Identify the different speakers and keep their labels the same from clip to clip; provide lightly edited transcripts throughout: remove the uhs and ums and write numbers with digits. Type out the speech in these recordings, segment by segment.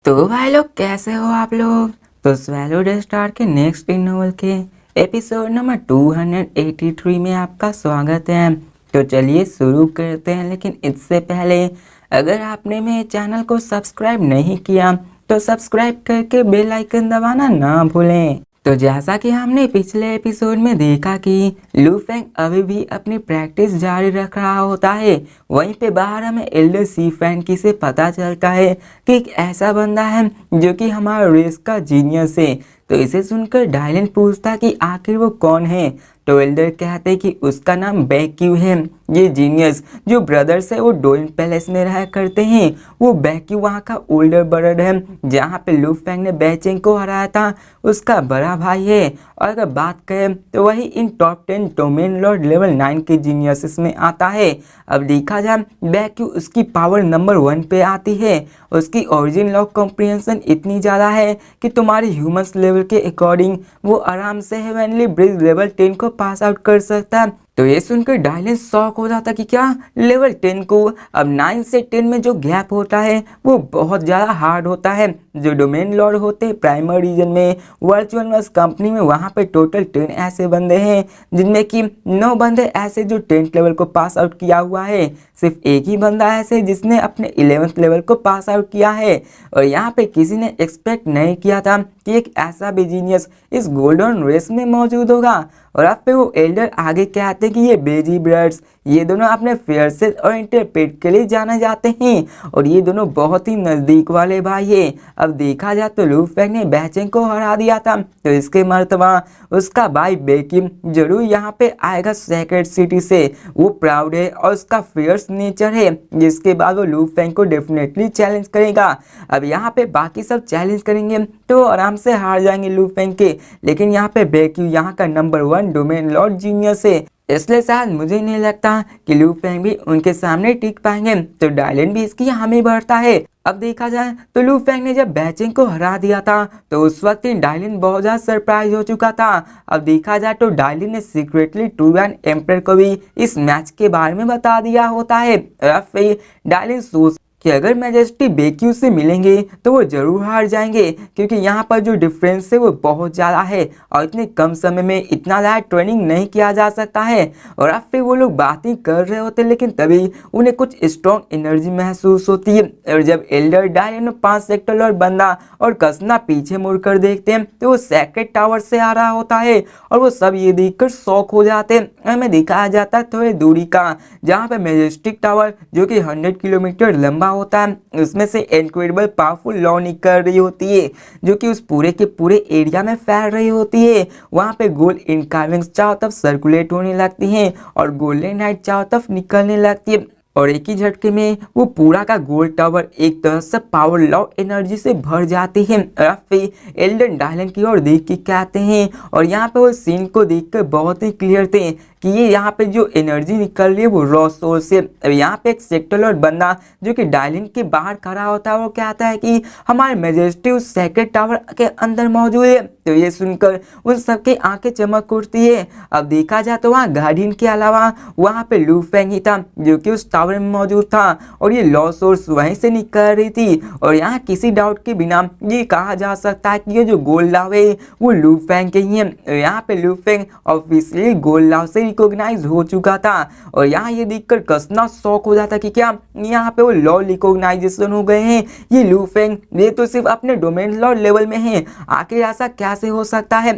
Speaker 1: तो भाई लोग कैसे हो आप लोग। तो स्वैलो द स्टार के नेक्स्ट इन नोवेल के एपिसोड नंबर 283 में आपका स्वागत है। तो चलिए शुरू करते हैं, लेकिन इससे पहले अगर आपने मेरे चैनल को सब्सक्राइब नहीं किया तो सब्सक्राइब करके बेल आइकन दबाना ना भूलें। तो जैसा कि हमने पिछले एपिसोड में देखा कि लू फेंग अभी भी अपनी प्रैक्टिस जारी रख रहा होता है, वहीं पे बाहर हमें एल्डर सी फैंकी से पता चलता है कि एक ऐसा बंदा है जो कि हमारा रेस का जीनियस है। तो इसे सुनकर डायलन पूछता कि आखिर वो कौन है। तो एल्डर कहते कि उसका नाम बैक्यू है। ये जीनियस जो ब्रदर्स है वो डोइन पैलेस में रहा करते हैं। वो बैक्यू वहाँ का ओल्डर ब्रदर है जहाँ पे लू फेंग ने बैचेंग को हराया था, उसका बड़ा भाई है। और अगर बात करें तो वही इन टॉप 10 डोमेन लॉर्ड लेवल 9 के जीनियसेस में आता है। अब देखा जाए बैक्यू उसकी पावर नंबर 1 पे आती है। उसकी ओरिजिन लॉ कॉम्प्रिहेंशन इतनी ज़्यादा है कि तुम्हारे ह्यूमंस लेवल के अकॉर्डिंग वो आराम से हेवनली ब्रिज लेवल 10 को पास आउट कर सकता है। तो ये सुनकर डायलन शॉक हो जाता कि क्या लेवल 10 को। अब 9 से 10 में जो गैप होता है वो बहुत ज़्यादा हार्ड होता है। जो डोमेन लॉर्ड होते हैं प्राइमरी रीजन में वर्चुअल वर्स कंपनी में, वहाँ पे टोटल 10 ऐसे बंदे हैं जिनमें कि 9 बंदे ऐसे जो 10th लेवल को पास आउट किया हुआ है। सिर्फ एक ही बंदा ऐसे जिसने अपने 11th लेवल को पास आउट किया है। और यहाँ पे किसी ने एक्सपेक्ट नहीं किया था कि एक ऐसा बिजीनियस इस गोल्डन रेस में मौजूद होगा। और अब पे वो एल्डर आगे कहते हैं कि ये बेजी ब्रदर्स ये दोनों अपने फेयरसेस और इंटरप्रेट के लिए जाने जाते हैं और ये दोनों बहुत ही नज़दीक वाले भाई हैं। अब देखा जाए तो लू फेंग ने बैचेंग को हरा दिया था, तो इसके मर्तबा उसका भाई बेकिम जरूर यहाँ पे आएगा सेक्रेट सिटी से। वो प्राउड है और उसका फियर्स नेचर है, जिसके बाद वो लू फेंग को डेफिनेटली चैलेंज करेगा। अब यहाँ पे बाकी सब चैलेंज करेंगे तो आराम से हार जाएंगे लू फेंग के, लेकिन यहाँ पे बेक्यू यहाँ का नंबर 1 डोमेन लॉर्ड जीनियस है, इसलिए शायद मुझे नहीं लगता कि लू फेंग भी उनके सामने टिक पाएंगे। तो डायलन भी इसकी हामी भरता है। अब देखा जाए तो लू फेंग ने जब बैचेंग को हरा दिया था तो उस वक्त डायलन बहुत ज़्यादा सरप्राइज हो चुका था। अब देखा जाए तो डायलन ने सीक्रेटली टूरैन एम्पर को भी इस मैच के बारे में बता दिया होता है। अब फिर डायलन सोच कि अगर मैजेस्टी बेक्यू से मिलेंगे तो वो जरूर हार जाएंगे, क्योंकि यहाँ पर जो डिफरेंस है वो बहुत ज़्यादा है और इतने कम समय में इतना ज़्यादा ट्रेनिंग नहीं किया जा सकता है। और अब फिर वो लोग बातें कर रहे होते लेकिन तभी उन्हें कुछ स्ट्रॉन्ग एनर्जी महसूस होती है। और जब एल्डर डायलन 5 सेक्टर और बंदा और कसना पीछे मुड़ कर देखते हैं तो वो सेक्रेट टावर से आ रहा होता है और वो सब ये देखकर शॉक हो जाते हैं। हमें दिखाया जाता है थोड़ी दूरी का, जहाँ पे मैजेस्टिक टावर जो कि 100 किलोमीटर लंबा होता है, उसमें से इनक्रेडिबल पावरफुल लॉ निकल रही होती है जो कि उस पूरे के पूरे एरिया में फैल रही होती है। वहाँ पे गोल्ड इनकार्विंग्स चारों तरफ सर्कुलेट होने लगती हैं और गोल्डन लाइट चारों तरफ निकलने लगती है और एक ही झटके में वो पूरा का गोल्ड टावर एक तरह से पावर लॉ एनर्जी से भर जाती है। फिर एल्डन डायलन की ओर देख के कहते हैं और यहाँ पे वो सीन को देखकर बहुत ही क्लियर थे कि ये यहाँ पे जो एनर्जी निकल रही है वो रॉ सोर्स से। अब यहाँ पे एक सेक्टर और बंदा जो कि डायलन के बाहर खड़ा होता है वो कहता है कि हमारे मेजेस्टी उस सेक्रेट टावर के अंदर मौजूद है। तो ये सुनकर उन सबके आंखें चमक उठती है। अब देखा जाए तो वहाँ गार्डियन के अलावा वहाँ पे लू फेंग ही था जो कि उस टावर में मौजूद था और ये लॉ सोर्स वहीं से निकल रही थी। और यहाँ किसी डाउट के बिना ये कहा जा सकता है कि ये जो गोल्ड लाव है वो लू फेंग के ही है। यहाँ पे लू फेंग ऑफिशियली गोल्ड लाव से रिकॉग्नाइज हो चुका था और यहाँ ये देखकर कसना शौक हो जाता कि क्या यहाँ पे वो लॉ रिकॉग्नाइजेशन हो गए हैं। ये लू फेंग ये तो सिर्फ अपने डोमेन लॉ लेवल में है, आखिर ऐसा कैसे हो सकता है।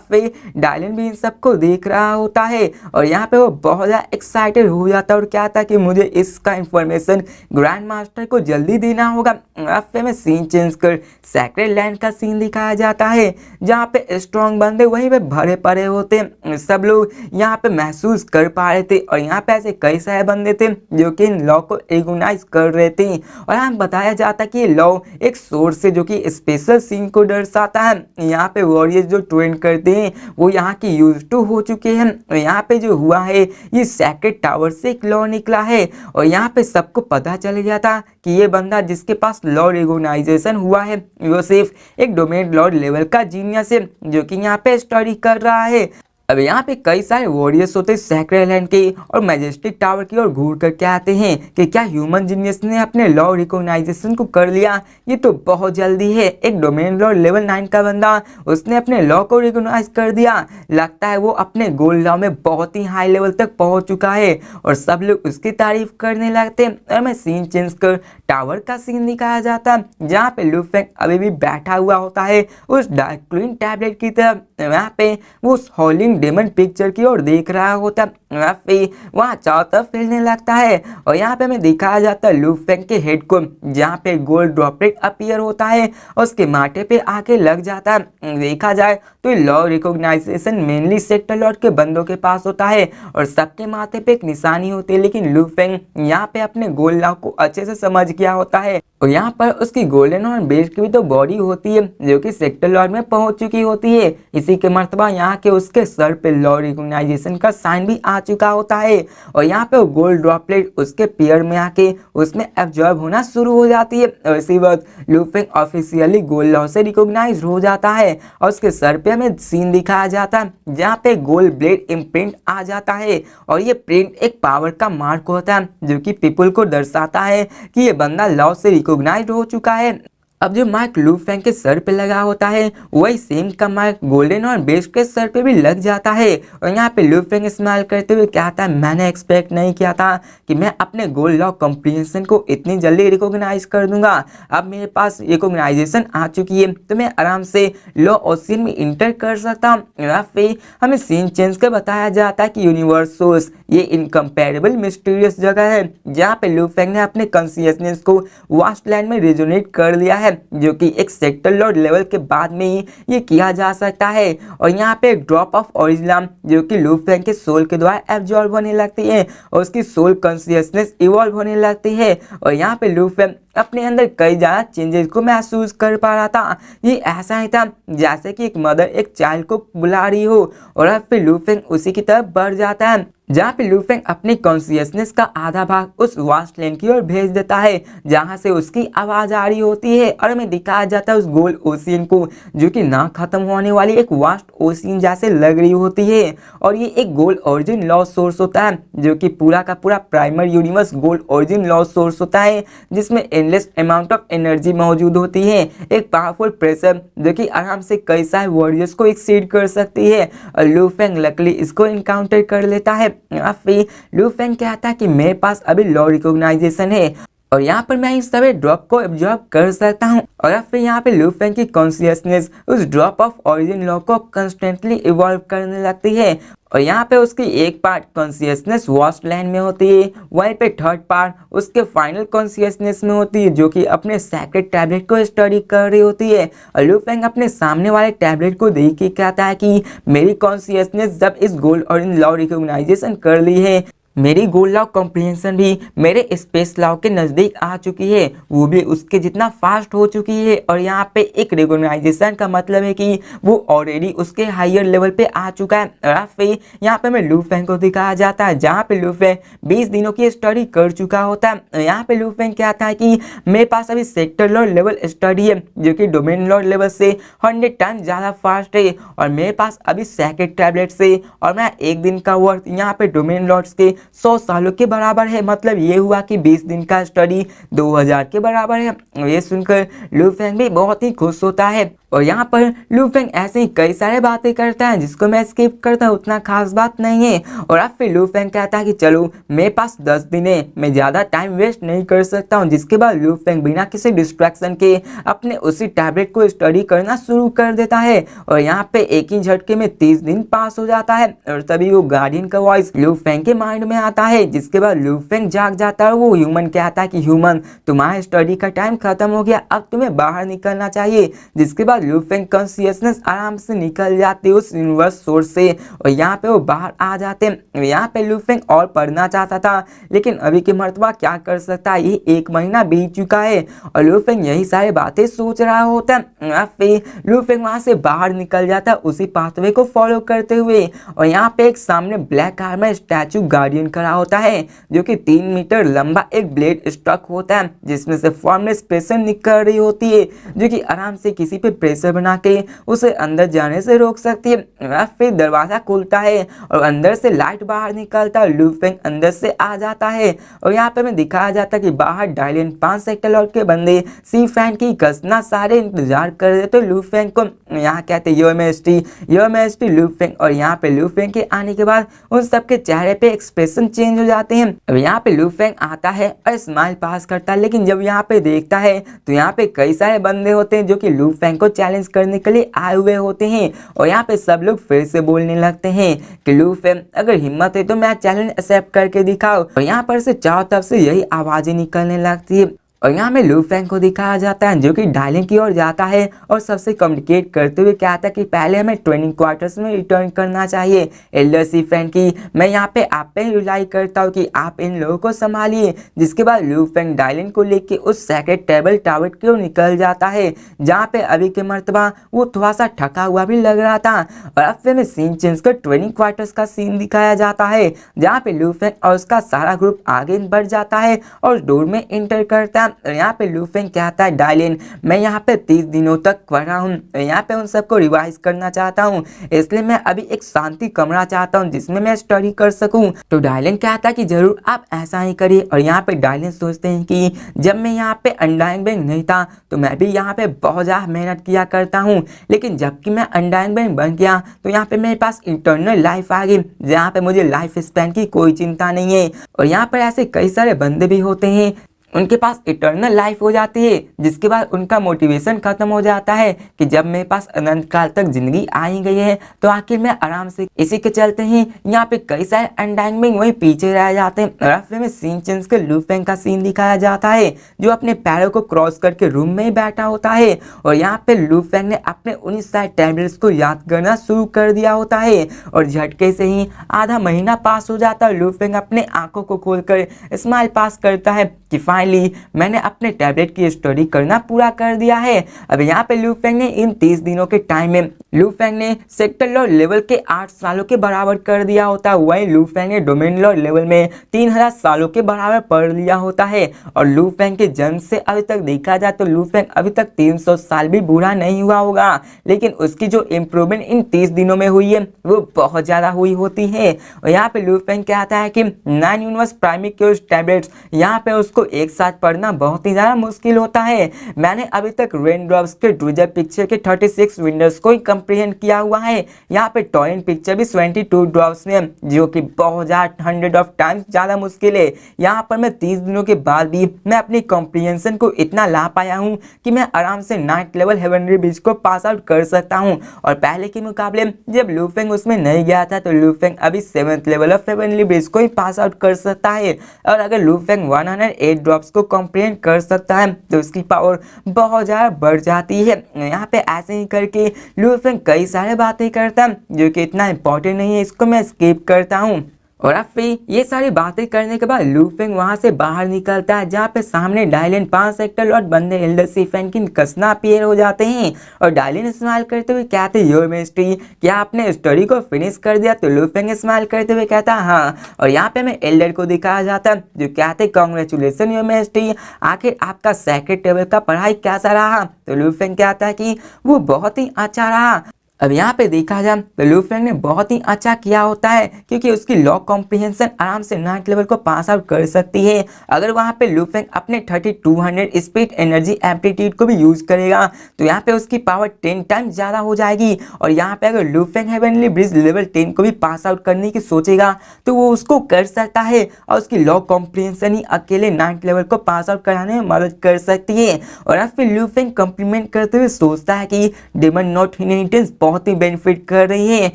Speaker 1: फिर डायलन भी इन सबको देख रहा होता है और यहाँ पे वो बहुत ज़्यादा एक्साइटेड हो जाता है और क्या था कि मुझे इसका इंफॉर्मेशन ग्रैंड मास्टर को जल्दी देना होगा। फिर में सीन चेंज कर सैक्रेड लैंड का सीन दिखाया जाता है जहाँ पे स्ट्रॉन्ग बंदे वहीं पे भरे पड़े होते हैं। सब लोग यहाँ पे महसूस कर पा रहे थे और यहाँ पे ऐसे कई सारे बंदे थे जो कि इन लॉ को रिकॉग्नाइज कर रहे थे। और यहाँ बताया जाता कि ये लॉ एक सोर्स है जो कि स्पेशल सीन को दर्शाता है। यहाँ पे वॉरियर्स जो ट्रेन करते हैं वो यहाँ की यूज टू हो चुके हैं। और यहाँ पे जो हुआ है ये सेक्रेट टावर से एक लॉ निकला है और यहाँ पे सबको पता चल गया था कि ये बंदा जिसके पास लॉ रिकॉग्नाइजेशन हुआ है वो सिर्फ एक डोमेन लॉर्ड लेवल का जीनियस है जो कि यहाँ पे स्टडी कर रहा है। अब यहाँ पे कई सारे वॉरियर्स होते हैं सैक्रेड आइलैंड के और मैजेस्टिक टावर की ओर घूर करके आते हैं कि क्या ह्यूमन जीनियस ने अपने लॉ रिकॉग्नाइजेशन को कर लिया। ये तो बहुत जल्दी है। एक डोमेन लॉ लेवल 9 का बंदा, उसने अपने लॉ को रिकॉग्नाइज कर दिया। लगता है वो अपने गोल लॉ में बहुत ही हाई लेवल तक पहुंच चुका है और सब लोग उसकी तारीफ करने लगते हैं। और मैं सीन चेंज कर टावर का सीन दिखाया जाता जहाँ पे लू फेंग अभी भी बैठा हुआ होता है उस डार्क क्वीन टैबलेट की तरफ। वहाँ पे वो उस हॉलिंग डेमन पिक्चर की ओर देख रहा होता। वहाँ चारों तरफ फैलने लगता है और यहाँ पे हमें दिखाया जाता है लू फेंग के हेड को, जहाँ पे गोल्ड ड्रॉपलेट अपीयर होता है और उसके माथे पे आके लग जाता है। देखा जाए तो law recognition mainly sector lord के बंदों के पास होता है और सबके माथे पे एक निशानी होती है, लेकिन लू फेंग यहाँ पे अपने गोल लॉ को अच्छे से समझ गया होता है और यहाँ पर उसकी गोल्डन और बेस की भी तो बॉडी होती है जो कि सेक्टर लॉर्ड में पहुंच चुकी होती है। इसी के मर्तबा यहाँ के उसके सर पे लॉ रिकॉग्नाइजेशन का साइन भी आ चुका होता है और यहाँ पे वो गोल्ड ड्रॉपलेट उसके पेयर में आके उसमें एब्जॉर्ब होना शुरू हो जाती है और इसी वक्त लू फेंग ऑफिशियली गोल्ड लॉ से रिकॉग्नाइज हो जाता है और उसके सर पे हमें सीन दिखाया जाता है जहाँ पे गोल्ड ब्लेड इम्प्रिंट आ जाता है और ये प्रिंट एक पावर का मार्क होता है जो कि पीपल को दर्शाता है कि ये बंदा लॉ से रिकॉग्नाइज हो चुका है। अब जो मार्क लू फेंग के सर पे लगा होता है वही सेम का मार्क गोल्डन और बेस के सर पे भी लग जाता है और यहाँ पे लू फेंग स्माइल करते हुए कहता है मैंने एक्सपेक्ट नहीं किया था कि मैं अपने गोल्ड लॉ कॉम्प्रिहेंशन को इतनी जल्दी रिकॉग्नाइज कर दूंगा। अब मेरे पास रिकॉग्नाइजेशन आ चुकी है तो मैं आराम से लॉ ओशियन में इंटर कर सकता हूँ। फिर हमें सीन चेंज कर बताया जाता है कि यूनिवर्स सोर्स ये इनकम्पेरेबल मिस्टीरियस जगह है जहाँ पे लू फेंग ने अपने कॉन्शियसनेस को वास्ट लैंड में रेजोनेट कर लिया है जो कि एक सेक्टर लॉर्ड लेवल के बाद में ही ये किया जा सकता है और यहाँ पे एक ड्रॉप ऑफ ओरिजिनल जो कि लू फेंग के सोल के द्वारा एब्जॉर्ब होने लगती है और उसकी सोल कॉन्शियसनेस इवॉल्व होने लगती है और यहाँ पे लू फेंग अपने अंदर कई ज्यादा चेंजेस को महसूस कर पा रहा था। ये ऐसा ही था जैसे कि एक मदर एक चाइल्ड को बुला रही हो और अब फिर लू फेंग उसी की तरफ बढ़ जाता है जहाँ पे लू फेंग अपनी कॉन्शियसनेस का आधा भाग उस वास्ट लैंड की ओर भेज देता है जहाँ से उसकी आवाज आ रही होती है और हमें दिखाया जाता है उस गोल्ड ओशियन को जो कि ना खत्म होने वाली एक वास्ट ओशियन जैसे लग रही होती है और ये एक गोल्ड ओरिजिन लॉ सोर्स होता है जो कि पूरा का पूरा primer universe gold origin law source होता है जिसमें एंडलेस अमाउंट ऑफ एनर्जी मौजूद होती है। एक पावरफुल प्रेशर जो कि आराम से कई सारे वॉरियर्स को एक्सीड कर सकती है और लू फेंग लकली इसको इनकाउंटर कर लेता है। फिर लू फेंग कहता है कि मेरे पास अभी लॉ रिकॉग्नाइजेशन है और यहाँ पर मैं इस सभी ड्रॉप को एब्जॉर्ब कर सकता हूँ और फिर यहाँ पे लू फेंग की कॉन्शियसनेस उस ड्रॉप ऑफ ओरिजिन लॉ को कंस्टेंटली इवॉल्व करने लगती है और यहाँ पे उसकी एक पार्ट कॉन्शियसनेस वास्ट लैंड में होती है, वहीं पे थर्ड पार्ट उसके फाइनल कॉन्शियसनेस में होती है जो कि अपने सैक्रेड टैबलेट को स्टडी कर रही होती है और लू फेंग अपने सामने वाले टैबलेट को देख के कहता है कि मेरी कॉन्शियसनेस जब इस गोल्ड ओरिजिन लॉ रिकॉग्नाइजेशन कर ली है मेरी गोल्ड लॉ कॉम्प्रिहेंशन भी मेरे स्पेस लॉ के नज़दीक आ चुकी है, वो भी उसके जितना फास्ट हो चुकी है और यहाँ पे एक रिकॉग्नाइजेशन का मतलब है कि वो ऑलरेडी उसके हायर लेवल पे आ चुका है। और फिर यहाँ पे हमें लू फेंग को दिखाया जाता है जहाँ पे लू फेंग 20 दिनों की स्टडी कर चुका होता है। यहाँ पे लू फेंग कहता है कि मेरे पास अभी सेक्टर लॉ लेवल स्टडी है जो कि डोमेन लॉ लेवल से 100 टाइम ज़्यादा फास्ट है और मेरे पास अभी सैक्रेड टैबलेट से और मैं एक दिन का वर्क यहाँ पे डोमेन लॉर्ड्स के 100 सालों के बराबर है। मतलब ये हुआ कि 20 दिन का स्टडी 2000 के बराबर है। ये सुनकर लू फेंग भी बहुत ही खुश होता है और यहाँ पर लू फेंग ऐसे ही कई सारे बातें करता है जिसको मैं स्किप करता हूँ, उतना खास बात नहीं है। और अब फिर लू फेंग कहता है कि चलो मेरे पास 10 दिन है, मैं ज़्यादा टाइम वेस्ट नहीं कर सकता हूँ। जिसके बाद लू फेंग बिना किसी डिस्ट्रैक्शन के अपने उसी टैबलेट को स्टडी करना शुरू कर देता है और यहाँ पे एक ही झटके में 30 दिन पास हो जाता है और तभी वो गार्डियन का वॉइस लू फेंग के माइंड में आता है। जिसके बाद लू फेंग जाग जाता है और वो ह्यूमन कहता है कि ह्यूमन तुम्हारे स्टडी का टाइम खत्म हो गया, अब तुम्हें बाहर निकलना चाहिए। जिसके बाद लू फेंग कॉन्शियसनेस आराम से निकल जाते है उस यूनिवर्स सोर्स से और यहाँ पे वो बाहर आ जाते हैं। यहाँ पे लू फेंग और पढ़ना चाहता था लेकिन अभी के मर्तबा क्या कर सकता है, ये 1 महीना बीत चुका है और लू फेंग यही सारी बातें सोच रहा होता है। फिर लू फेंग वहां से बाहर निकल जाता है उसी पाथवे को फॉलो करते हुए और यहाँ पे एक सामने ब्लैक आर्मर स्टैचू गार्डियन खड़ा होता है जो कि 3 मीटर लंबा एक ब्लेड स्टॉक होता है जिसमें से फॉर्मलेस प्रेशर निकल रही होती है जो कि आराम से किसी पे प्रेशर बना के उसे अंदर जाने से रोक सकती है। और फिर दरवाजा खुलता है और अंदर से लाइट बाहर निकलता है, लू फेंग अंदर से आ जाता है। और यहाँ पे हमें दिखाया जाता है कि बाहर डायलिन 5 सेक्टर लॉर्ड के बंदे सी फैन की कसना सारे इंतजार कर रहे थे लू फेंग को। यहाँ कहते योर मैजेस्टी लू फेंग। और यहाँ पे लू फेंग के आने के बाद उन सबके चेहरे पे एक्सप्रेशन चेंज हो जाते हैं। अब यहाँ पे लू फेंग आता है और स्माइल पास करता है, लेकिन जब यहाँ पे देखता है तो यहाँ पे कई सारे बंदे होते हैं जो कि लू फेंग को चैलेंज करने के लिए आए हुए होते हैं। और यहाँ पे सब लोग फिर से बोलने लगते हैं कि लू फेंग अगर हिम्मत है तो मैं चैलेंज एक्सेप्ट करके दिखाओ। और यहाँ पर से चारों तरफ से यही आवाजें निकलने लगती है। और यहाँ में लू फेंग को दिखाया जाता है जो कि डायलिन की ओर जाता है और सबसे कम्युनिकेट करते हुए कहता है कि पहले हमें ट्रेनिंग क्वार्टर्स में रिटर्न करना चाहिए। एल्डर सी फैन की मैं यहाँ पे आप पे रिलाई करता हूँ कि आप इन लोगों को संभालिए। जिसके बाद लू फेंग डायलिन को लेके उस सेक्रेट टेबल टावर की ओर निकल जाता है, जहाँ पे अभी के मर्तबा वो थोड़ा सा थका हुआ भी लग रहा था। और अब फिर सीन चेंज कर ट्रेनिंग क्वार्टर्स का सीन दिखाया जाता है, जहाँ पे लू फेंग और उसका सारा ग्रुप आगे बढ़ जाता है और डोर में एंटर करता है। यहाँ पे लू फेंग कहता है डायलिन मैं यहाँ पे 30 दिनों तक पढ़ा हूँ, यहाँ पे उन सबको रिवाइज करना चाहता हूँ, इसलिए मैं अभी एक शांति कमरा चाहता हूँ जिसमें मैं स्टडी कर सकूँ। तो डायलिन कहता है कि जरूर आप ऐसा ही करिए। और यहाँ पे डायलिन सोचते हैं कि जब मैं यहाँ पे अनडाइंग बैंक नहीं था तो मैं भी यहाँ पे बहुत ज़्यादा मेहनत किया करता हूँ, लेकिन जबकि मैं अनडाइंग बैंक बन गया तो यहाँ पे मेरे पास इंटरनल लाइफ आ गई, जहाँ पे मुझे लाइफ स्पैन की कोई चिंता नहीं है। और यहाँ पर ऐसे कई सारे बंदे भी होते हैं उनके पास इटर्नल लाइफ हो जाती है, जिसके बाद उनका मोटिवेशन खत्म हो जाता है कि जब मेरे पास अनंत काल तक जिंदगी आ ही गई है तो आखिर में आराम से इसी के चलते ही यहाँ पे कई सारे अनडाइंग वही पीछे रह जाते हैं। और फिर में सीन चेंज के लू फेंग का सीन दिखाया जाता है जो अपने पैरों को क्रॉस करके रूम में ही बैठा होता है। और यहाँ पे लू फेंग ने अपने 19 सारे टैबलेट्स को याद करना शुरू कर दिया होता है और झटके से ही आधा महीना पास हो जाता है। लू फेंग अपने आंखों को खोलकर स्माइल पास करता है कि फाइनली मैंने अपने टैबलेट की स्टडी करना पूरा कर दिया है। अब यहाँ पे लू फेंग ने इन 30 दिनों के टाइम में लू फेंग ने सेक्टर लॉ लेवल के 8 सालों के बराबर कर दिया होता है। वहीं लू फेंग ने डोमेन लॉ लेवल में 3000 सालों के बराबर पढ़ लिया होता है। और लू फेंग के जन्म से अभी तक देखा जाए तो लू फेंग अभी तक 300 साल भी बूढ़ा नहीं हुआ होगा, लेकिन उसकी जो इम्प्रूवमेंट इन 30 दिनों में हुई है वो बहुत ज़्यादा हुई होती है। और यहाँ पे लू फेंग कहता है कि 9 यूनिवर्स प्राइमरी क्योर्स टैबलेट्स यहाँ पे उसको एक साथ पढ़ना बहुत ही ज़्यादा मुश्किल होता है। मैंने अभी तक रेन ड्रॉप्स के ट्विजर पिक्चर के 36 विंडोज को ही कंप्रीहेंड किया हुआ है। यहाँ पे टॉरेंट पिक्चर भी 22 ड्रॉप्स में, जो कि बहुत ज़्यादा 100 ऑफ टाइम्स ज़्यादा मुश्किल है। यहाँ पर मैं 30 दिनों के बाद भी मैं अपनी कॉम्प्रीहेंशन को इतना ला पाया हूँ कि मैं आराम से 9th लेवल हेवनली ब्रिज को पास आउट कर सकता हूँ। और पहले के मुकाबले जब लू फेंग उसमें नहीं गया था तो लू फेंग अभी 7th level of heavenly bridge को ही पास आउट कर सकता है। और अगर लू फेंग 108 ड्रॉप्स को कंप्रीहेंड कर सकता है तो उसकी पावर बहुत ज़्यादा बढ़ जाती है। यहाँ पे ऐसे ही करके लू फेंग कई सारे बातें करता है जो कि इतना इंपॉर्टेंट नहीं है, इसको मैं स्किप करता हूँ। और अब फिर ये सारी बातें करने के बाद लू फेंग वहां से बाहर निकलता है, जहाँ पे सामने डायलिन 5 सेक्टर लॉर्ड बंदे एल्डर सी फैन की कसना अपीयर हो जाते हैं। और डायलिन स्माइल करते हुए कहते योर मैजेस्टी क्या आपने स्टोरी को फिनिश कर दिया? तो लू फेंग स्माइल करते हुए कहता हाँ। और यहाँ पे मैं एल्डर को दिखाया जाता है जो कहते कांग्रेचुलेसन योर मैजेस्टी, आखिर आपका सेक्रेट टेबल का पढ़ाई कैसा रहा? तो लू फेंग कहता है कि वो बहुत ही अच्छा रहा। अब यहाँ पे देखा जाए तो लू फेंग ने बहुत ही अच्छा किया होता है, क्योंकि उसकी लॉ कॉम्प्रिहेंशन आराम से 9th लेवल को पास आउट कर सकती है। अगर वहाँ पे लू फेंग अपने 3200 स्पीड एनर्जी एप्टीट्यूड को भी यूज करेगा तो यहाँ पे उसकी पावर 10 टाइम्स ज़्यादा हो जाएगी। और यहाँ पे अगर लू फेंग हेवनली ब्रिज लेवल 10 को भी पास आउट करने की सोचेगा तो वो उसको कर सकता है, और उसकी लॉ कॉम्प्रिहेंशन ही अकेले 9th लेवल को पास आउट कराने में मदद कर सकती है। और अब फिर लू फेंग कॉम्प्लीमेंट करते हुए सोचता है कि डेमन नॉट इनहेरिटेंस बहुत ही बेनिफिट कर रही है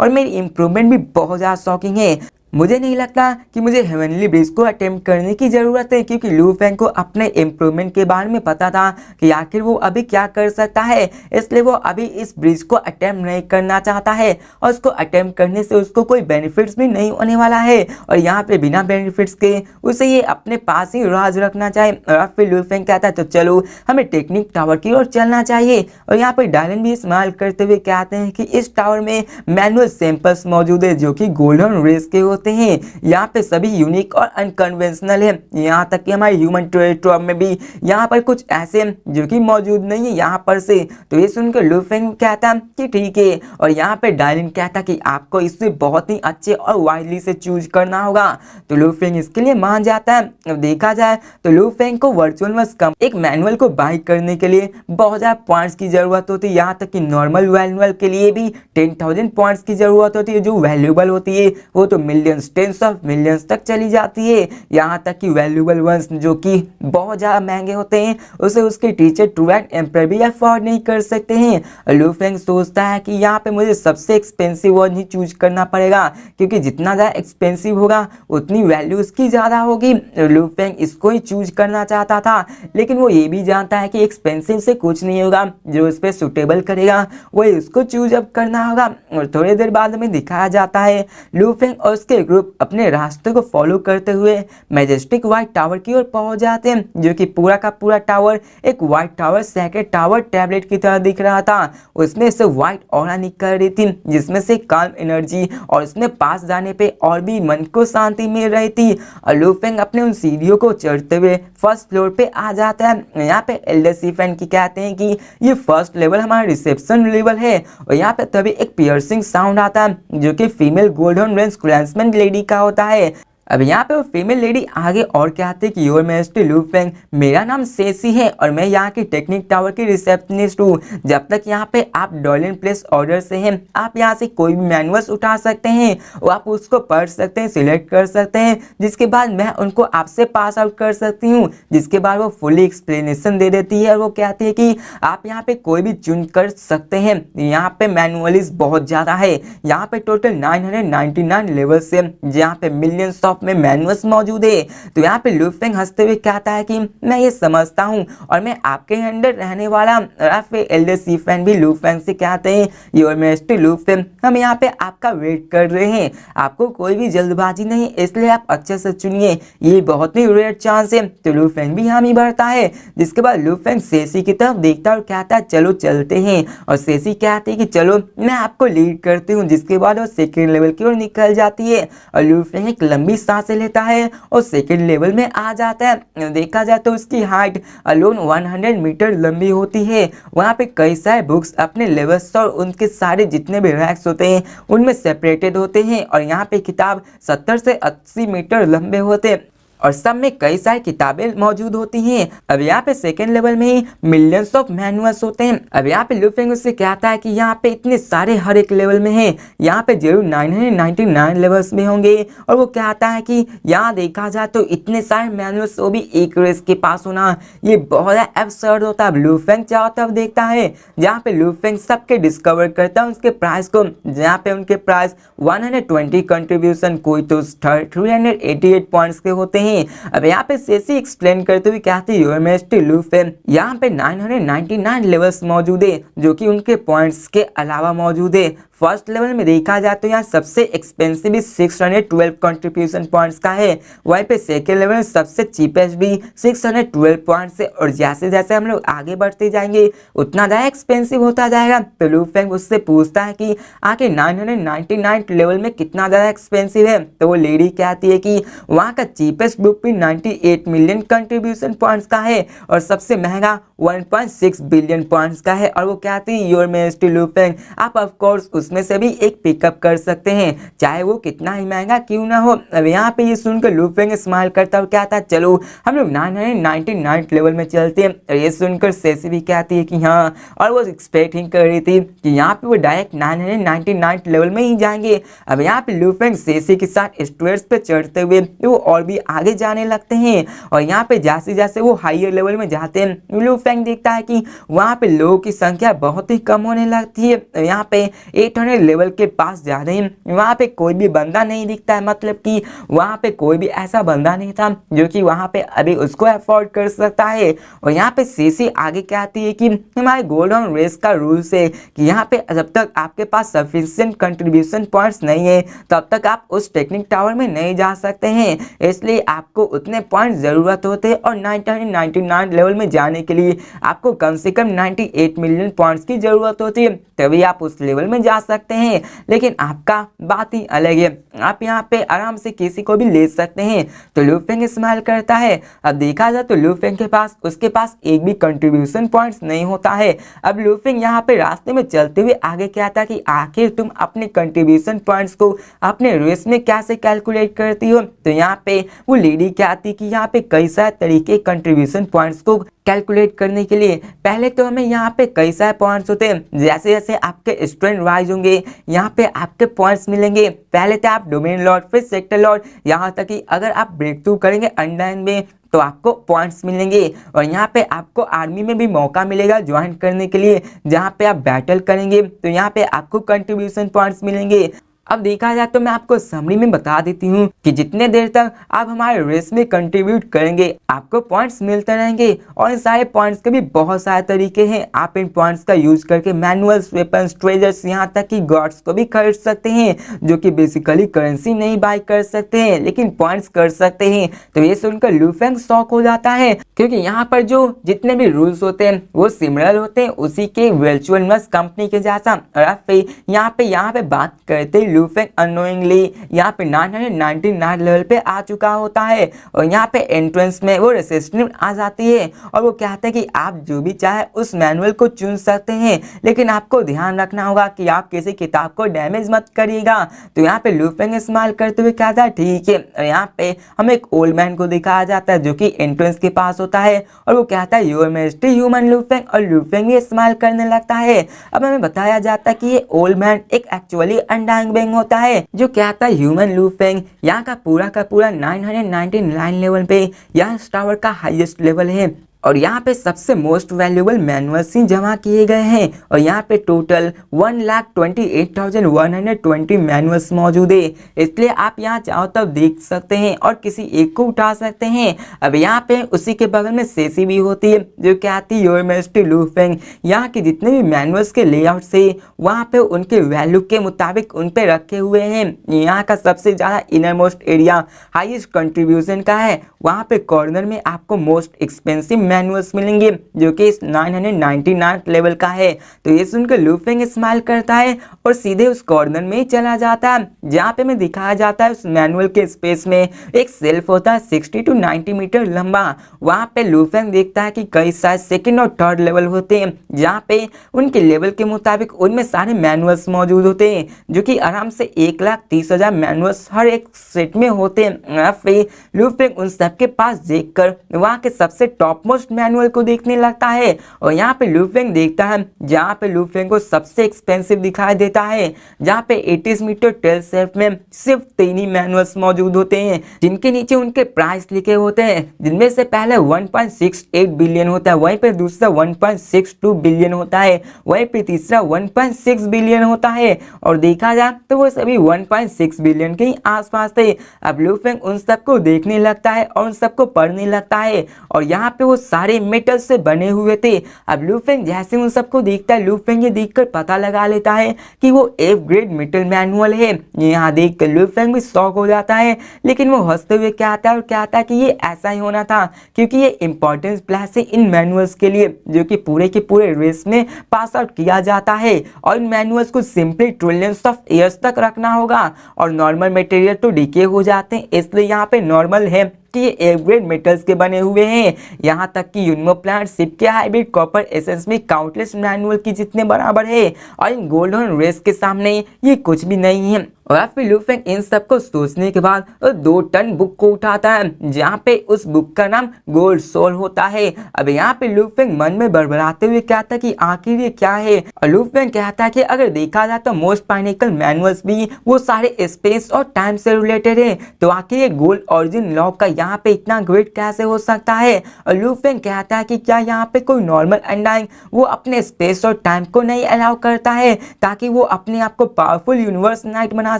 Speaker 1: और मेरी इंप्रूवमेंट भी बहुत ज़्यादा शॉकिंग है। मुझे नहीं लगता कि मुझे हेवनली ब्रिज को अटेम्प्ट करने की ज़रूरत है, क्योंकि लू फेंग को अपने इम्प्रूवमेंट के बारे में पता था कि आखिर वो अभी क्या कर सकता है, इसलिए वो अभी इस ब्रिज को अटेम्प्ट नहीं करना चाहता है। और उसको अटेम्प्ट करने से उसको कोई बेनिफिट्स भी नहीं होने वाला है, और यहाँ पे बिना बेनिफिट्स के उसे ये अपने पास ही राज रखना चाहिए। और फिर लू फेंग कहता है तो चलो हमें टेक्निक टावर की ओर चलना चाहिए। और यहाँ पर डायलिन भी इस्तेमाल करते हुए कहते हैं कि इस टावर में मैनुअल सैंपल्स मौजूद है जो कि गोल्डन रेस के होते होते हैं यहाँ पे सभी यूनिक और अनकन्वेंशनल है। यहाँ तक कि हमारे ह्यूमन टेरिटोरी में भी यहाँ पर कुछ ऐसे हैं जो कि मौजूद नहीं है यहाँ पर से। तो ये सुनकर लू फेंग कहता कि ठीक है, और यहाँ पे डायलिन कहता कि आपको इससे बहुत ही अच्छे और वाइडली से चूज करना होगा। तो लू फेंग इसके लिए मान जाता है। अब देखा जाए तो लू फेंग को वर्चुअल वर्स कम एक मैनुअल को बाई करने के लिए बहुत ज़्यादा पॉइंट्स की जरूरत होती है। यहाँ तक कि नॉर्मल मैनुअल के लिए भी 10,000 पॉइंट्स की जरूरत होती है, जो वैल्यूएबल होती है वो तो मिलियंस, टेंस ऑफ मिलियंस तक चली जाती है। यहाँ तक कि वैल्यूएबल वंस जो कि बहुत ज़्यादा महंगे होते हैं उसे उसके टीचर ट्रू एंड एम्पर भी अफोर्ड नहीं कर सकते हैं। लू फेंग सोचता है कि यहाँ पे मुझे सबसे एक्सपेंसिव वन ही चूज करना पड़ेगा, क्योंकि जितना ज़्यादा एक्सपेंसिव होगा उतनी वैल्यू उसकी ज़्यादा होगी। लू फेंग इसको ही चूज करना चाहता था, लेकिन वो ये भी जानता है कि एक्सपेंसिव से कुछ नहीं होगा, जो उस पर सुटेबल करेगा वही उसको चूज अप करना होगा। और थोड़ी देर बाद में दिखाया जाता है लू फेंग और उसके ग्रुप अपने रास्ते को फॉलो करते हुए मैजेस्टिक व्हाइट टावर की ओर पहुंच जाते हैं, जो कि पूरा का पूरा टावर एक white tower secret tower tablet की तरह दिख रहा था। उसमें से व्हाइट ऑरा निकल रही थी, जिसमें से काल्म एनर्जी, और उसमें पास जाने पे और भी मन को शांति मिल रही थी। और लू फेंग अपने उन सीढ़ियों को चढ़ते हुए फर्स्ट फ्लोर पे आ जाता है। यहाँ पे एल्डर सीफेन की कहते हैं कि ये फर्स्ट लेवल हमारा रिसेप्शन लेवल है, और यहाँ पे तभी एक पियर्सिंग साउंड आता है जो कि फीमेल गोल्डन रेंज क्लैंसमैन लेडी का होता है। अब यहाँ पे वो फीमेल लेडी आगे और कहते हैं कि योर मैजेस्टी लू फेंग, मेरा नाम सेसी है और मैं यहाँ की टेक्निक टावर की रिसेप्शनिस्ट हूँ। जब तक यहाँ पे आप डॉलिन प्लेस ऑर्डर से हैं, आप यहाँ से कोई भी मैनुअल्स उठा सकते हैं और आप उसको पढ़ सकते हैं, सिलेक्ट कर सकते हैं, जिसके बाद मैं उनको आपसे पास आउट कर सकती हूँ। जिसके बाद वो फुली एक्सप्लेनेशन दे देती है और वो कहती है कि आप यहाँ पे कोई भी चुन कर सकते हैं। यहाँ पे मैनुअलिस बहुत ज़्यादा है, यहाँ पे टोटल 999 लेवल्स है, जहाँ पे मिलियंस में मैनुअल्स मौजूद है। तो यहाँ पे लू फेंग हंसते हुए कहता है कि मैं ये समझता हूँ और मैं आपके अंडर रहने वाला। फिर एल्डर सीफेन भी लू फेंग से कहते हैं योर मैजेस्टी लू फेंग, हम यहाँ पे आपका वेट कर रहे हैं, आपको कोई भी जल्दबाजी नहीं, इसलिए आप अच्छे से चुनिए, ये बहुत ही रेयर चांस है। तो लू फेंग भी हामी भरता है। जिसके बाद लू फेंग सेसी की तरफ देखता है और कहता है चलो चलते हैं, और सेसी कहती है कि चलो मैं आपको लीड करती हूँ। जिसके बाद वो सेकेंड लेवल की ओर निकल जाती है और लू फेंग एक लंबी सांसें लेता है और सेकंड लेवल में आ जाता है। देखा जाए तो उसकी हाइट अलोन 100 मीटर लंबी होती है। वहाँ पे कई सारे बुक्स अपने लेवल्स और उनके सारे जितने भी रैक्स होते हैं उनमें सेपरेटेड होते हैं, और यहाँ पे किताब 70 से 80 मीटर लंबे होते हैं और सब में कई सारी किताबें मौजूद होती हैं। अब यहाँ पे सेकेंड लेवल में ही मिलियंस ऑफ मैनुअल्स होते हैं। अब यहाँ पे लू फेंग उससे कहता है कि यहाँ पे इतने सारे हर एक लेवल में हैं, यहाँ पे जरूर 999 लेवल्स में होंगे। और वो कहता है कि यहाँ देखा जाए तो इतने सारे मैनुअल्स वो भी एक रेस के पास होना, ये बहुत एब्सर्ड होता है। लू फेंग चारों तरफ देखता है, जहाँ पे लू फेंग सबके डिस्कवर करता है उसके प्राइस को, जहाँ पे उनके प्राइस 120 कंट्रीब्यूशन, कोई तो 388 पॉइंट्स के होते हैं। अब यहाँ पे सेसी एक्सप्लेन करते हुए कहती है योर मैजेस्टी लू फेंग, यहाँ पे 999 लेवल्स मौजूद है जो कि उनके पॉइंट्स के अलावा मौजूद है। फर्स्ट लेवल में देखा जाए तो यहाँ सबसे एक्सपेंसिव भी 612 कंट्रीब्यूशन पॉइंट्स का है, वहीं पे सेकेंड लेवल में सबसे चीपेस्ट भी 612 पॉइंट्स है। और जैसे जैसे हम लोग आगे बढ़ते जाएंगे उतना ज़्यादा एक्सपेंसिव होता जाएगा। तो लू फेंग उससे पूछता है कि आके 999 लेवल में कितना ज़्यादा एक्सपेंसिव है। तो वो लेडी कहती है कि वहाँ का चीपेस्ट बुक भी 98 मिलियन कंट्रीब्यूशन पॉइंट्स का है और सबसे महंगा 1.6 बिलियन पॉइंट्स का है। और वो कहती है योर मैजेस्टी लू फेंग, आप ऑफ कोर्स उसमें से भी एक पिकअप कर सकते हैं, चाहे वो कितना ही महंगा क्यों ना हो। अब यहाँ पे ये सुनकर लू फेंग स्माइल करता हुआ कहता है चलो हम लोग 999 लेवल में चलते हैं। और ये सुनकर सेसी भी कहती है कि हाँ, और वो एक्सपेक्ट ही कर रही थी कि यहाँ पे वो डायरेक्ट 999 लेवल में ही जाएंगे। अब यहाँ पे लू फेंग सेसी के साथ स्टेयर्स पे चढ़ते हुए वो और भी आगे जाने लगते हैं। और यहाँ पे जैसे जैसे वो हायर लेवल में जाते हैं लू फेंग देखता है कि वहाँ पे लोगों की संख्या बहुत ही कम होने लगती है। यहाँ पे 800 लेवल के पास जा रहे हैं, वहाँ पे कोई भी बंदा नहीं दिखता है, मतलब कि वहाँ पे कोई भी ऐसा बंदा नहीं था जो कि वहाँ पे अभी उसको अफोर्ड कर सकता है। और यहाँ पे सीसी आगे कहती है कि हमारे गोल्डन रेस का रूल्स है कि यहाँ पे जब तक आपके पास सफिशिएंट कंट्रीब्यूशन पॉइंट्स नहीं है तब तक आप उस टेक्निक टावर में नहीं जा सकते हैं, इसलिए आपको उतने पॉइंट ज़रूरत होते हैं। और 999 लेवल में जाने के लिए आपको कम से कम 98 मिलियन पॉइंट्स की ज़रूरत होती है, तभी आप उस लेवल में जा सकते हैं, लेकिन आपका बात ही अलग है। आप यहाँ पे आराम से किसी को भी ले सकते हैं। तो लू फेंग इस्तेमाल करता है। अब देखा जाए तो लू फेंग के पास उसके पास एक भी कंट्रीब्यूशन पॉइंट्स नहीं होता है। अब लू फेंग यहाँ पे रास्ते में चलते हुए आगे क्या था कि आखिर तुम अपने कंट्रीब्यूशन पॉइंट्स को अपने रेस में कैसे कैलकुलेट करती हो। तो यहाँ पे वो लेडी क्या आती कि यहाँ पे कई सारे तरीके कंट्रीब्यूशन पॉइंट्स को कैलकुलेट करने के लिए। पहले तो हमें यहाँ पे कई सारे पॉइंट्स होते हैं, जैसे जैसे आपके स्ट्रेंथ वाइज होंगे यहाँ पे आपके पॉइंट्स मिलेंगे। पहले तो आप डोमेन लॉर्ड, फिर सेक्टर लॉर्ड, यहाँ तक कि अगर आप ब्रेक थ्रू करेंगे अंडरलाइन में तो आपको पॉइंट्स मिलेंगे। और यहाँ पे आपको आर्मी में भी मौका मिलेगा ज्वाइन करने के लिए, जहाँ पे आप बैटल करेंगे तो यहाँ पे आपको कंट्रीब्यूशन पॉइंट्स मिलेंगे। अब देखा जाए तो मैं आपको समरी में बता देती हूँ कि जितने देर तक आप हमारे रेस में कंट्रीब्यूट करेंगे आपको पॉइंट्स मिलते रहेंगे। और इन सारे पॉइंट्स के भी बहुत सारे तरीके हैं। आप इन पॉइंट्स का यूज करके मैनुअल्स, वेपन्स, ट्रेजर्स, यहाँ तक कि गॉड्स को भी खरीद सकते हैं, जो कि बेसिकली करेंसी नहीं बाय कर सकते हैं लेकिन पॉइंट्स कर सकते हैं। तो ये सुनकर लू फेंग शॉक हो जाता है, क्योंकि यहाँ पर जो जितने भी रूल्स होते हैं वो सिमिलर होते हैं उसी के वर्चुअल इन्वेस्ट कंपनी के जैसा। और फिर यहाँ पे बात करते लू फेंग अननोइंगली यहाँ पे 999 लेवल पे आ चुका होता है। और यहाँ पे एंट्रेंस में वो रेसिस्टेंट आ जाती है और वो कहते हैं कि आप जो भी चाहे उस मैनुअल को चुन सकते हैं, लेकिन आपको ध्यान रखना होगा कि आप किसी किताब को डैमेज मत करिएगा। तो यहाँ पे लू फेंग इस्तेमाल करते हुए कहता है ठीक है। और यहाँ पे हमें एक ओल्ड मैन को दिखाया जाता है जो कि एंट्रेंस के पास होता है और वो कहता है योर मैजेस्टी ह्यूमन लू फेंग, और लू फेंग भी इस्तेमाल करने लगता है। अब हमें बताया जाता है कि ये ओल्ड मैन एक एक्चुअली अनडाइंग बेंग होता है जो कहता है ह्यूमन लू फेंग यहाँ का पूरा 999 लेवल पे यहाँ इस टावर का हाईएस्ट लेवल है। और यहाँ पे सबसे मोस्ट वैल्यूएबल मैनुअल्स ही जमा किए गए हैं। और यहाँ पे टोटल 1,28,120 मैनुअल्स मौजूद है। इसलिए आप यहाँ चाहो तब देख सकते हैं और किसी एक को उठा सकते हैं। अब यहाँ पे उसी के बगल में सेसी भी होती है जो कहती है योर मैजेस्टी लू फेंग यहाँ के जितने भी मैनुअल्स के लेआउट से वहाँ पे उनके वैल्यू के मुताबिक उन पे रखे हुए हैं। यहाँ का सबसे ज़्यादा inner most area highest contribution का है। वहाँ पे कॉर्नर में आपको मोस्ट एक्सपेंसिव मैनुअल्स मिलेंगे जो कि इस 999 लेवल का है। तो ये सुनकर लू फेंग स्माइल करता है और सीधे उस कॉर्नर में ही चला जाता है जहाँ पे हमें दिखाया जाता है उस मैनुअल के स्पेस में एक सेल्फ होता है 60 to 90 मीटर लंबा। वहाँ पे लू फेंग देखता है कि कई सारे सेकंड और थर्ड लेवल होते हैं जहाँ पे उनके लेवल के मुताबिक उनमें सारे मैनुअल्स मौजूद होते हैं जो कि आराम से 1,30,000 मैनुअल्स हर एक सेट में होते हैं। फिर लू फेंग उन सबके पास देखकर वहाँ के सबसे टॉप मोस्ट मैनुअल को देखने लगता है और यहाँ पे लू फेंग देखता है जहाँ पे लू फेंग को सबसे एक्सपेंसिव दिखाई देता है, जहाँ पे 80 मीटर टेल सेल्फ में सिर्फ 3 ही मैनुअल्स मौजूद होते हैं जिनके नीचे उनके प्राइस लिखे होते हैं, जिनमें से पहले 1.68 बिलियन होता है, वहीं पे दूसरा 1.62 बिलियन होता है, वहीं पे तीसरा 1.6 बिलियन होता है। और देखा जाए तो वो सभी 1.6 बिलियन के ही आसपास थे। अब लू फेंग उन सबको देखने लगता है और उन सबको पढ़ने लगता है और यहाँ पे वो सारे मेटल से बने हुए थे। अब लू फेंग जैसे उन सबको देखता है, लू फेंग ये देखकर पता लगा लेता है कि वो एफ ग्रेड मेटल मैनुअल है। यहाँ देख कर लू फेंग भी शॉक हो जाता है, लेकिन वो हंसते हुए कहता है और कहता है कि ये ऐसा ही होना था क्योंकि ये इंपॉर्टेंस प्लस है इन मैनुअल्स के लिए जो कि पूरे के पूरे रेस में पास आउट किया जाता है। और इन मैनुअल्स को सिंपली ट्रिलियंस ऑफ ईयर्स तक रखना होगा और नॉर्मल मटेरियल तो डिके हो जाते हैं, इसलिए यहाँ पे नॉर्मल है कि ये एफ ग्रेड मेटल्स के बने हुए हैं। यहाँ तक कि यूनिमो प्लांट शिप के हाइब्रिड कॉपर एसेंस में काउंटलेस मैनुअल की जितने बराबर है और इन गोल्डन रेस के सामने ये कुछ भी नहीं है। और फिर लू फेंग इन सब को सोचने के बाद 2 टन बुक को उठाता है जहाँ पे उस बुक का नाम गोल्ड सोल होता है। अब यहाँ पे लू फेंग मन में बड़बड़ाते हुए कहता है कि आखिर ये क्या है। और लू फेंग कहता है कि अगर देखा जाए तो मोस्ट पाइनिकल मैनुअल्स भी वो सारे स्पेस और टाइम से रिलेटेड है, तो आखिर ये गोल्ड ऑरिजिन लॉ का यहाँ पे इतना ग्रेट कैसे हो सकता है। और लू फेंग कहता है कि क्या यहाँ पे कोई नॉर्मल अनडाइंग वो अपने स्पेस और टाइम को नहीं अलाउ करता है ताकि वो अपने आप को पावरफुल यूनिवर्स नाइट बना आ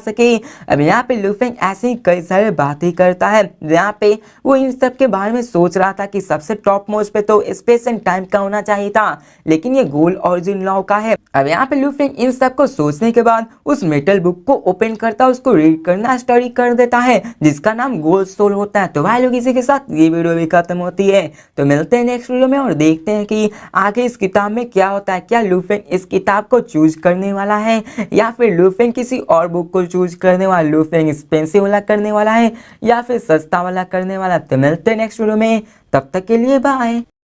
Speaker 1: सके। अब यहाँ पे लूफेंग ऐसे ही कई सारे बातें करता है, यहाँ पे वो इन सब के बारे में सोच रहा था कि सबसे टॉप मोस्ट पे तो स्पेस एंड टाइम का होना चाहिए था, लेकिन ये गोल ओरिजिन लॉ का है। अब यहाँ पे लूफेंग इन सब को सोचने के बाद उस मेटल बुक को ओपन करता है, उसको रीड करना स्टडी कर देता है, जिसका नाम गोल्ड सोल होता है। तो भाई लोग इसी के साथ ये वीडियो भी खत्म होती है। तो मिलते हैं नेक्स्ट वीडियो में और देखते हैं कि आगे इस किताब में क्या होता है। क्या लूफेंग इस किताब को चूज करने वाला है या फिर लूफेंग किसी और बुक को चूज करने वाला, लूफेंग एक्सपेंसिव वाला करने वाला है या फिर सस्ता वाला करने वाला। तो मिलते हैं नेक्स्ट वीडियो में, तब तक के लिए बाय।